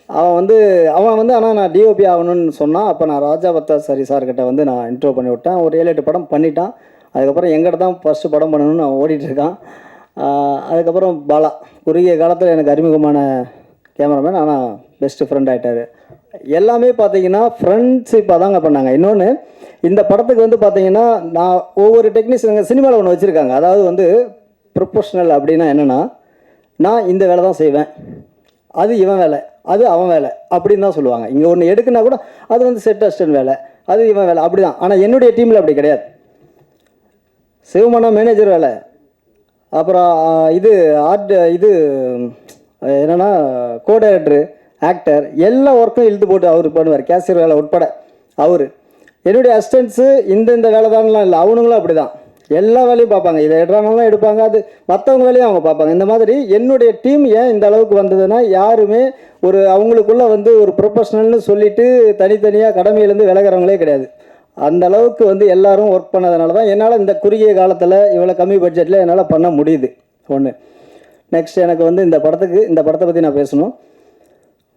அவன் வந்து ஆனால் நான் டிஓபி ஆகணும்னு சொன்னான். அப்போ நான் ராஜா பத்தா சரி சார்கிட்ட வந்து நான் இன்ட்ரோ பண்ணி விட்டேன். ஒரு 7-8 படம் பண்ணிட்டான். அதுக்கப்புறம் எங்கிட்ட தான் ஃபஸ்ட்டு படம் பண்ணணும்னு அவன் ஓடிட்டுருக்கான். அதுக்கப்புறம் பாலா குறுகிய காலத்தில் எனக்கு அறிமுகமான கேமராமேன், ஆனால் பெஸ்ட்டு ஃப்ரெண்ட் ஆகிட்டார். எல்லாமே பார்த்தீங்கன்னா ஃப்ரெண்ட்ஷிப்பாக தாங்க பண்ணாங்க. இன்னொன்று, இந்த படத்துக்கு வந்து பார்த்தீங்கன்னா நான் ஒவ்வொரு டெக்னீஷியனுங்க சினிமாவில் ஒன்று வச்சுருக்காங்க. அதாவது வந்து ப்ரொஃபஷ்னல் அப்படின்னா என்னென்னா, நான் இந்த வேலை தான் செய்வேன், அது இவன் வேலை, அது அவன் வேலை அப்படின்னு தான் சொல்லுவாங்க. இங்கே ஒன்று எடுக்குன்னா கூட அது வந்து செட் அசிஸ்டன்ட் வேலை, அது இவன் வேலை, அப்படி தான். ஆனால் என்னுடைய டீமில் அப்படி கிடையாது. சிவமண்ணா மேனேஜர் வேலை, அப்புறம் இது என்னென்னா கோ டைரக்டரு, ஆக்டர், எல்லா ஒர்க்கும் இழுத்து போட்டு அவர் பண்ணுவார். கேஷியர் வேலை உட்பட அவர். என்னுடைய அசிஸ்டன்ஸு இந்த வேலை தான்லாம் இல்லை, அவனுங்களும் அப்படி தான் எல்லா வேலையும் பார்ப்பாங்க. இதை எடுறாங்கலாம் எடுப்பாங்க, அது மற்றவங்க வேலையும் அவங்க பார்ப்பாங்க. இந்த மாதிரி என்னுடைய டீம் ஏன் இந்த அளவுக்கு வந்ததுன்னா, யாருமே ஒரு அவங்களுக்குள்ளே வந்து ஒரு ப்ரொஃபஷ்னல்னு சொல்லிட்டு தனித்தனியாக கடமையிலேருந்து விலகிறவங்களே கிடையாது. அந்த அளவுக்கு வந்து எல்லாரும் ஒர்க் பண்ணதுனால தான் என்னால் இந்த குறுகிய காலத்தில் இவ்வளோ கம்மி பட்ஜெட்டில் என்னால் பண்ண முடியுது. ஒன்று. நெக்ஸ்ட், எனக்கு வந்து இந்த படத்தை பற்றி நான் பேசணும்.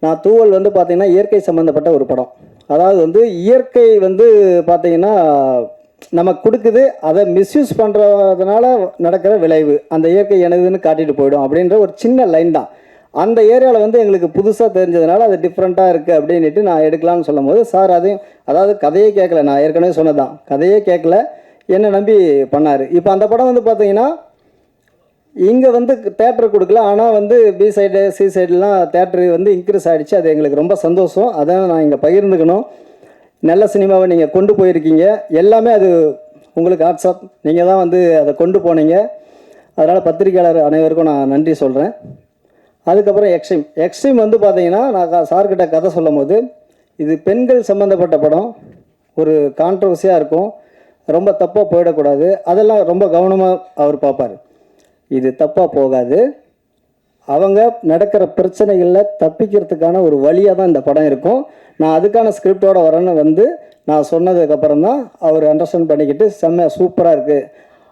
நான் தூவல் வந்து பார்த்திங்கன்னா இயற்கை சம்மந்தப்பட்ட ஒரு படம். அதாவது வந்து இயற்கை வந்து பார்த்திங்கன்னா நமக்கு கொடுக்குது, அதை மிஸ்யூஸ் பண்ணுறதுனால நடக்கிற விளைவு, அந்த இயற்கை எனதுன்னு காட்டிட்டு போயிடும் அப்படின்ற ஒரு சின்ன லைன் தான். அந்த ஏரியாவில் வந்து எங்களுக்கு புதுசாக தெரிஞ்சதுனால அது டிஃப்ரெண்ட்டாக இருக்குது அப்படின்ட்டு நான் எடுக்கலான்னு சொல்லும் போது சார் அதாவது கதையே கேட்கல. நான் ஏற்கனவே சொன்னதான், கதையே கேட்கல, என்னை நம்பி பண்ணார். இப்போ அந்த படம் வந்து பார்த்திங்கன்னா இங்கே வந்து தேட்டர் கொடுக்கல, ஆனால் வந்து பி சைடு சி சைடுலாம் தேட்டரு வந்து இன்க்ரீஸ் ஆகிடுச்சு. அது எங்களுக்கு ரொம்ப சந்தோஷம். அதான் நான் இங்கே பகிர்ந்துக்கணும். நல்ல சினிமாவை நீங்கள் கொண்டு போயிருக்கீங்க, எல்லாமே அது உங்களுக்கு வாட்ஸ்அப், நீங்கள் தான் வந்து அதை கொண்டு போனீங்க. அதனால் பத்திரிக்கையாளர் அனைவருக்கும் நான் நன்றி சொல்கிறேன். அதுக்கப்புறம் எக்ஸ்ட்ரீம் வந்து பார்த்தீங்கன்னா நான் சார்கிட்ட கதை சொல்லும் போது இது பெண்கள் சம்மந்தப்பட்ட படம், ஒரு கான்ட்ரவர்சியாக இருக்கும், ரொம்ப தப்பாக போயிடக்கூடாது, அதெல்லாம் ரொம்ப கவனமாக அவர் பார்ப்பார். இது தப்பாக போகாது, அவங்க நடக்கிற பிரச்சனைகளில் தப்பிக்கிறதுக்கான ஒரு வழியாக தான் இந்த படம் இருக்கும். நான் அதுக்கான ஸ்கிரிப்டோட வரேன்னு வந்து நான் சொன்னதுக்கப்புறம் தான் அவர் அண்டர்ஸ்டாண்ட் பண்ணிக்கிட்டு செம்ம சூப்பராக இருக்குது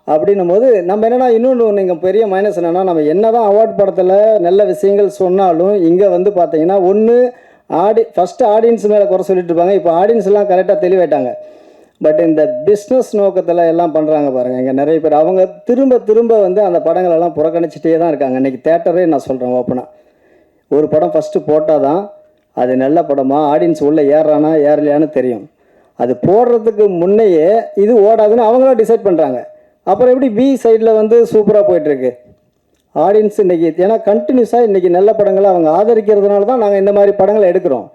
அப்படின்னும் போது நம்ம என்னென்னா இன்னொன்று நீங்கள் பெரிய மைனஸ் என்னென்னா, நம்ம என்ன தான் அவார்ட் படத்தில் நல்ல விஷயங்கள் சொன்னாலும் இங்கே வந்து பார்த்தீங்கன்னா ஒன்று ஃபஸ்ட்டு ஆடியன்ஸ் மேலே குறை சொல்லிட்டு இருப்பாங்க. இப்போ ஆடியன்ஸ்லாம் கரெக்டாக தெளிவாயிட்டாங்க. பட் இந்த பிஸ்னஸ் நோக்கத்தில் எல்லாம் பண்ணுறாங்க பாருங்கள் இங்கே நிறைய பேர். அவங்க திரும்ப வந்து அந்த படங்களெல்லாம் புறக்கணிச்சிட்டே தான் இருக்காங்க. இன்றைக்கி தேட்டரே நான் சொல்கிறேன் ஓப்பனாக, ஒரு படம் ஃபஸ்ட்டு போட்டால் தான் அது நல்ல படமாக ஆடியன்ஸ் உள்ளே ஏறுறானா ஏறலையான்னு தெரியும். அது போடுறதுக்கு முன்னையே இது ஓடாதுன்னு அவங்களா டிசைட் பண்ணுறாங்க. அப்புறம் எப்படி பி சைடில் வந்து சூப்பராக போயிட்டுருக்கு ஆடியன்ஸ் இன்றைக்கி. ஏன்னா கண்டினியூஸாக இன்றைக்கி நல்ல படங்களை அவங்க ஆதரிக்கிறதுனால தான் நாங்கள் இந்த மாதிரி படங்களை எடுக்கிறோம்.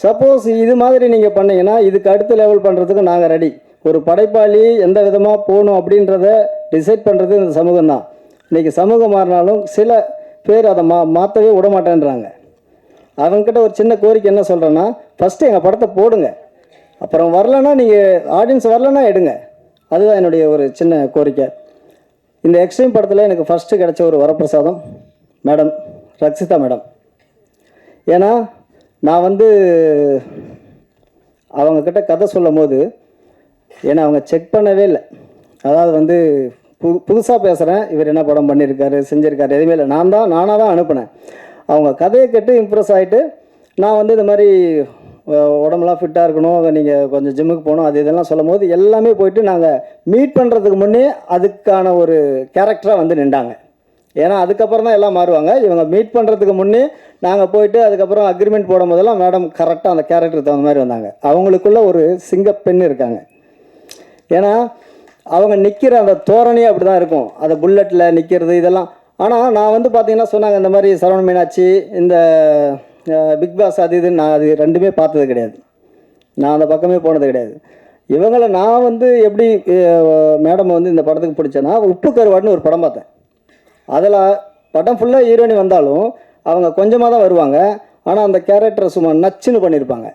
சப்போஸ் இது மாதிரி நீங்கள் பண்ணிங்கன்னா இதுக்கு அடுத்த லெவல் பண்ணுறதுக்கு நாங்கள் ரெடி. ஒரு படைப்பாளி எந்த விதமாக போகணும் அப்படின்றத டிசைட் பண்ணுறது இந்த சமூகம் தான். இன்றைக்கி சமூகம் மாறினாலும் சில பேர் அதை மாற்றவே விட மாட்டேன்றாங்க. அவங்கக்கிட்ட ஒரு சின்ன கோரிக்கை என்ன சொல்கிறேன்னா, ஃபஸ்ட்டு எங்கள் படத்தை போடுங்க, அப்புறம் வரலன்னா நீங்கள் ஆடியன்ஸ் வரலன்னா எடுங்க. அதுதான் என்னுடைய ஒரு சின்ன கோரிக்கை. இந்த எக்ஸ்ட்ரீம் படத்தில் எனக்கு ஃபஸ்ட்டு கிடைச்ச ஒரு வரப்பிரசாதம் மேடம் ரக்ஷிதா மேடம். ஏன்னா நான் வந்து அவங்கக்கிட்ட கதை சொல்லும் போது ஏன்னா அவங்க செக் பண்ணவே இல்லை. அதாவது வந்து புதுசாக பேசுகிறேன், இவர் என்ன படம் பண்ணியிருக்காரு செஞ்சுருக்காரு எதுவுமே இல்லை. நானாக தான் அனுப்பினேன். அவங்க கதையை கேட்டு இம்ப்ரெஸ் ஆகிட்டு நான் வந்து இந்த மாதிரி உடம்புலாம் ஃபிட்டாக இருக்கணும், நீங்கள் கொஞ்சம் ஜிம்முக்கு போகணும், அது இதெல்லாம் சொல்லும் போது எல்லாமே போயிட்டு நாங்கள் மீட் பண்ணுறதுக்கு முன்னே அதுக்கான ஒரு கேரக்டராக வந்து நின்றாங்க. ஏன்னா அதுக்கப்புறம் தான் எல்லாம் மாறுவாங்க. இவங்க மீட் பண்ணுறதுக்கு முன்னே நாங்கள் போயிட்டு அதுக்கப்புறம் அக்ரிமெண்ட் போடும் போதெல்லாம் மேடம் கரெக்டாக அந்த கேரக்டருக்கு தகுந்த மாதிரி வந்தாங்க. அவங்களுக்குள்ள ஒரு சிங்கப்பெண் இருக்காங்க. ஏன்னா அவங்க நிற்கிற அந்த தோரணையே அப்படி தான் இருக்கும், அந்த புல்லட்டில் நிற்கிறது இதெல்லாம். ஆனால் நான் வந்து பார்த்தீங்கன்னா சொன்னாங்க இந்த மாதிரி சரவண மீனாட்சி இந்த பிக் பாஸ் அது இதுன்னு நான் அது ரெண்டுமே பார்த்தது கிடையாது, நான் அந்த பக்கமே போனது கிடையாது. இவங்களை நான் வந்து எப்படி மேடம் வந்து இந்த படத்துக்கு பிடிச்சேன்னா, உப்பு கருவாடுன்னு ஒரு படம் பார்த்தேன். அதில் படம் ஃபுல்லாக ஹீரோயினி வந்தாலும் அவங்க கொஞ்சமாக தான் வருவாங்க. ஆனால் அந்த கேரக்டரை சும்மா நச்சுன்னு பண்ணியிருப்பாங்க.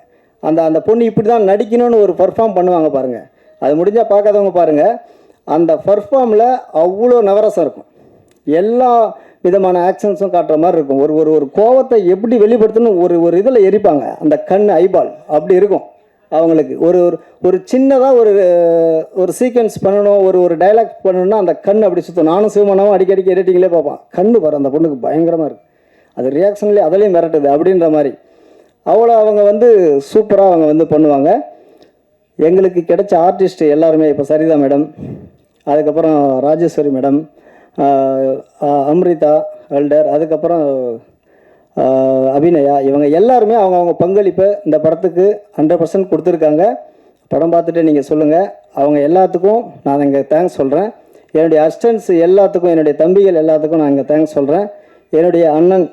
அந்த பொண்ணு இப்படி தான் நடிக்கணும்னு ஒரு பர்ஃபார்ம் பண்ணுவாங்க பாருங்கள். அது முடிஞ்சால் பார்க்காதவங்க பாருங்கள். அந்த பர்ஃபார்மில் அவ்வளோ நவரசம் இருக்கும், எல்லா விதமான ஆக்ஷன்ஸும் காட்டுற மாதிரி இருக்கும். ஒரு கோவத்தை எப்படி வெளிப்படுத்தணும் ஒரு இதில் எரிப்பாங்க. அந்த கண் ஐபால் அப்படி இருக்கும் அவங்களுக்கு. ஒரு சின்னதாக ஒரு சீக்வன்ஸ் பண்ணணும், ஒரு டைலாக் பண்ணணும்னா அந்த கண் அப்படி சுற்றும். நானும் சிவமனாவும் அடிக்கடிக்கு எடிட்டிங்லேயே பார்ப்பான். கண்ணு பாரு அந்த பொண்ணுக்கு பயங்கரமாக இருக்குது, அது ரியாக்ஷன்லேயே அதிலையும் மிரட்டுது அப்படின்ற மாதிரி. அவ்வளோ அவங்க வந்து சூப்பராக அவங்க வந்து பண்ணுவாங்க. எங்களுக்கு கிடைச்ச ஆர்டிஸ்ட் எல்லாருமே இப்போ சரிதா மேடம், அதுக்கப்புறம் ராஜேஸ்வரி மேடம், அம்ரிதா எல்டர், அதுக்கப்புறம் அபிநயா, இவங்க எல்லாருமே அவங்க பங்களிப்பை இந்த படத்துக்கு 100% கொடுத்துருக்காங்க. படம் பார்த்துட்டு நீங்கள் சொல்லுங்கள். அவங்க எல்லாத்துக்கும் நான் இங்கே தேங்க்ஸ் சொல்கிறேன். என்னுடைய அசிஸ்டன்ஸ் எல்லாத்துக்கும், என்னுடைய தம்பிகள் எல்லாத்துக்கும் நான் இங்கே தேங்க்ஸ் சொல்கிறேன். என்னுடைய அண்ணன்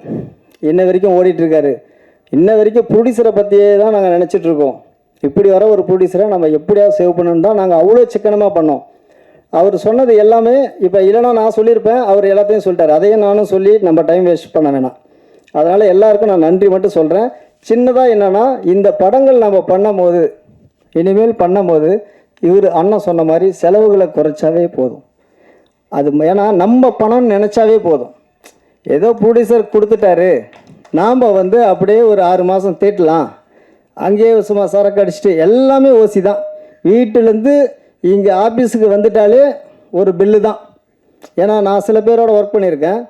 இன்ன வரைக்கும் ஓடிட்டுருக்காரு. இன்ன வரைக்கும் ப்ரொடியூசரை பற்றியே தான் நாங்கள் நினச்சிட்ருக்கோம். இப்படி வர ஒரு ப்ரொடியூசரை நம்ம எப்படியாவது சேவ் பண்ணணும் தான் நாங்கள் அவ்வளோ சிக்கனமாக பண்ணோம். அவர் சொன்னது எல்லாமே இப்போ இல்லைனா நான் சொல்லியிருப்பேன், அவர் எல்லாத்தையும் சொல்லிட்டார். அதையும் நானும் சொல்லி நம்ம டைம் வேஸ்ட் பண்ண வேணாம். அதனால் எல்லாருக்கும் நான் நன்றி மட்டும் சொல்கிறேன். சின்னதாக என்னென்னா, இந்த படங்கள் நம்ம பண்ணும்போது இனிமேல் பண்ணும்போது இவர் அண்ணன் சொன்ன மாதிரி செலவுகளை குறைச்சாவே போதும். அது ஏன்னா நம்ம பணம்னு நினச்சாவே போதும். ஏதோ ப்ரொடியூசர் கொடுத்துட்டாரு, நாம் வந்து அப்படியே ஒரு 6 மாதம் தேட்டலாம், அங்கேயே சும்மா சரக்கு அடிச்சுட்டு எல்லாமே ஓசி தான். வீட்டிலேருந்து இங்கே ஆஃபீஸுக்கு வந்துட்டாலே ஒரு பில்லு தான். ஏன்னா நான் சில பேரோட ஒர்க் பண்ணியிருக்கேன்.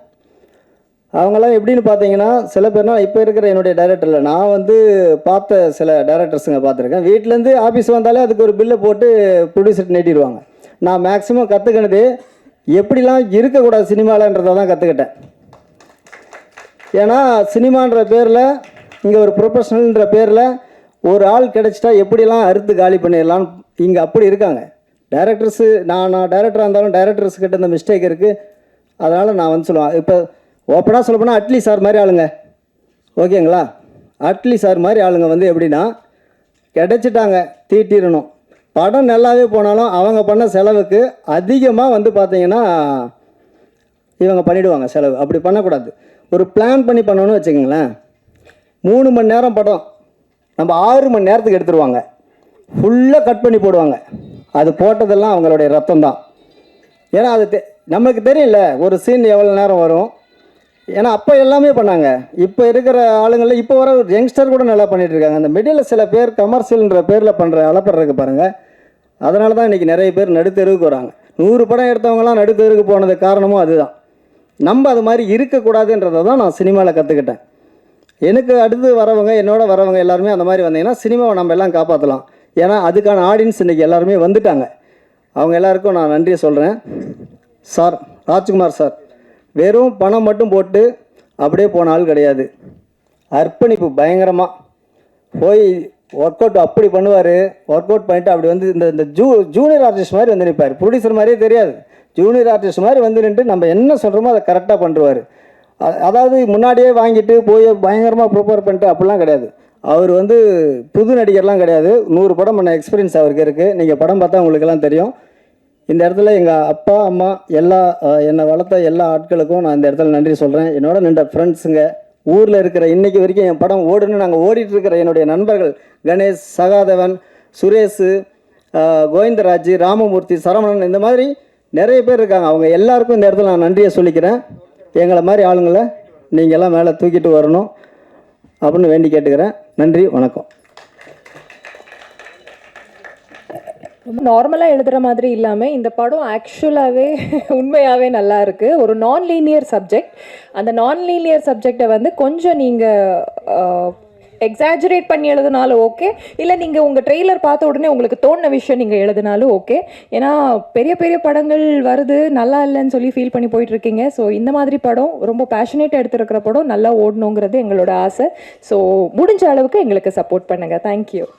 அவங்களாம் எப்படின்னு பார்த்தீங்கன்னா, சில பேர்னால் இப்போ இருக்கிற என்னுடைய டைரக்டரில் நான் வந்து பார்த்த சில டைரக்டர்ஸுங்க பார்த்துருக்கேன். வீட்டிலேருந்து ஆஃபீஸ் வந்தாலே அதுக்கு ஒரு பில்லை போட்டு ப்ரொடியூசர் நீட்டிடுவாங்க. நான் மேக்ஸிமம் கற்றுக்கினது எப்படிலாம் இருக்கக்கூடாது சினிமாலன்றதை தான் கற்றுக்கிட்டேன். ஏன்னா சினிமான்ற பேரில் இங்கே ஒரு ப்ரொஃபஷனல்ன்ற பேரில் ஒரு ஆள் கிடச்சிட்டா எப்படிலாம் அறுத்து காலி பண்ணிடலான்னு இங்கே அப்படி இருக்காங்க டைரக்டர்ஸு. நான் டைரக்டராக இருந்தாலும் டைரக்டர்ஸ் கிட்ட இந்த மிஸ்டேக் இருக்குது. அதனால் நான் வந்து சொல்லுவேன், இப்போ ஓப்பனாக சொல்ல போனால் அட்லி சார் மாதிரி ஆளுங்க, ஓகேங்களா, அட்லி சார் மாதிரி ஆளுங்க வந்து எப்படின்னா கிடச்சிட்டாங்க தீட்டிடணும். படம் நல்லாவே போனாலும் அவங்க பண்ண செலவுக்கு அதிகமாக வந்து பார்த்திங்கன்னா இவங்க பண்ணிவிடுவாங்க செலவு. அப்படி பண்ணக்கூடாது. ஒரு பிளான் பண்ணி பண்ணணும்னு வச்சுக்கோங்களேன், 3 மணி நேரம் படம் நம்ம 6 மணி நேரத்துக்கு எடுத்துருவாங்க, ஃபுல்லாக கட் பண்ணி போடுவாங்க. அது போட்டதெல்லாம் அவங்களுடைய ரத்தம் தான். ஏன்னா அது நமக்கு தெரியல ஒரு சீன் எவ்வளோ நேரம் வரும். ஏன்னா அப்போ எல்லாமே பண்ணாங்க. இப்போ இருக்கிற ஆளுங்களில் இப்போ வர யங்ஸ்டர் கூட நல்லா பண்ணிகிட்டு இருக்காங்க. அந்த மிடில் சில பேர் கமர்ஷியல்ன்ற பேரில் பண்ணுற அலப்படுறதுக்கு பாருங்கள். அதனால தான் இன்றைக்கி நிறைய பேர் நடுத்தெருவுக்கு வராங்க. 100 படம் எடுத்தவங்களாம் நடுத்தெருவுக்கு போனதுக்கு காரணமும் அதுதான். நம்ம அது மாதிரி இருக்கக்கூடாதுன்றதை தான் நான் சினிமாவில் கற்றுக்கிட்டேன். எனக்கு அடுத்து வரவங்க, என்னோட வரவங்க எல்லாருமே அந்த மாதிரி வந்தீங்கன்னா சினிமாவை நம்ம எல்லாம் காப்பாற்றலாம். ஏன்னா அதுக்கான ஆடியன்ஸ் இன்றைக்கி எல்லாருமே வந்துட்டாங்க. அவங்க எல்லாருக்கும் நான் நன்றி சொல்கிறேன். சார் ராஜ்குமார் சார் வெறும் பணம் மட்டும் போட்டு அப்படியே போன ஆள் கிடையாது. அர்ப்பணிப்பு பயங்கரமாக போய் ஒர்க் அவுட் அப்படி பண்ணுவார். ஒர்க் அவுட் பண்ணிவிட்டு அப்படி வந்து இந்த ஜூனியர் ஆர்டிஸ்ட் மாதிரி வந்து நிற்பார். ப்ரொடியூசர் மாதிரியே தெரியாது, ஜூனியர் ஆர்டிஸ்ட் மாதிரி வந்து நின்று நம்ம என்ன சொல்கிறோமோ அதை கரெக்டாக பண்ணுவார். அதாவது முன்னாடியே வாங்கிட்டு போய் பயங்கரமாக ப்ரிப்பேர் பண்ணிட்டு அப்படிலாம் கிடையாது. அவர் வந்து புது நடிகர்லாம் கிடையாது. 100 படம் பண்ண எக்ஸ்பீரியன்ஸ் அவருக்கு இருக்குது. நீங்கள் படம் பார்த்தா உங்களுக்கெல்லாம் தெரியும். இந்த இடத்துல எங்கள் அப்பா அம்மா எல்லா என்னை வளர்த்த எல்லா ஆட்களுக்கும் நான் இந்த இடத்துல நன்றி சொல்கிறேன். என்னோட நின்ற ஃப்ரெண்ட்ஸுங்க, ஊரில் இருக்கிற இன்றைக்கி வரைக்கும் என் படம் ஓடுன்னு நாங்கள் ஓடிட்டுருக்கிற என்னுடைய நண்பர்கள் கணேஷ், சகாதேவன், சுரேஷ், கோவிந்தராஜ், ராமமூர்த்தி, சரவணன், இந்த மாதிரி நிறைய பேர் இருக்காங்க. அவங்க எல்லாருக்கும் இந்த இடத்துல நான் நன்றியை சொல்லிக்கிறேன். எங்களை மாதிரி ஆளுங்களை நீங்கள் எல்லாம் மேலே தூக்கிட்டு வரணும் அப்படின்னு வேண்டி கேட்டுக்கிறேன். நன்றி, வணக்கம். ரொம்ப நார்மலாக எழுதுகிற மாதிரி இல்லாமல் இந்த படம் ஆக்சுவலாகவே உண்மையாகவே நல்லா இருக்குது. ஒரு நான் லீனியர் சப்ஜெக்ட். அந்த நான் லீனியர் சப்ஜெக்டை வந்து கொஞ்சம் நீங்கள் எக்ஸாஜரேட் பண்ணி எழுதினாலும் ஓகே, இல்லை நீங்கள் உங்கள் ட்ரெய்லர் பார்த்த உடனே உங்களுக்கு தோணின விஷயம் நீங்கள் எழுதினாலும் ஓகே. ஏன்னா பெரிய பெரிய படங்கள் வருது நல்லா இல்லைன்னு சொல்லி ஃபீல் பண்ணி போயிட்டுருக்கீங்க. ஸோ இந்த மாதிரி படம் ரொம்ப பேஷனேட்டாக எடுத்துருக்கிற படம் நல்லா ஓடணுங்கிறது எங்களோட ஆசை. ஸோ முடிஞ்ச அளவுக்கு எங்களுக்கு சப்போர்ட் பண்ணுங்கள். தேங்க்யூ.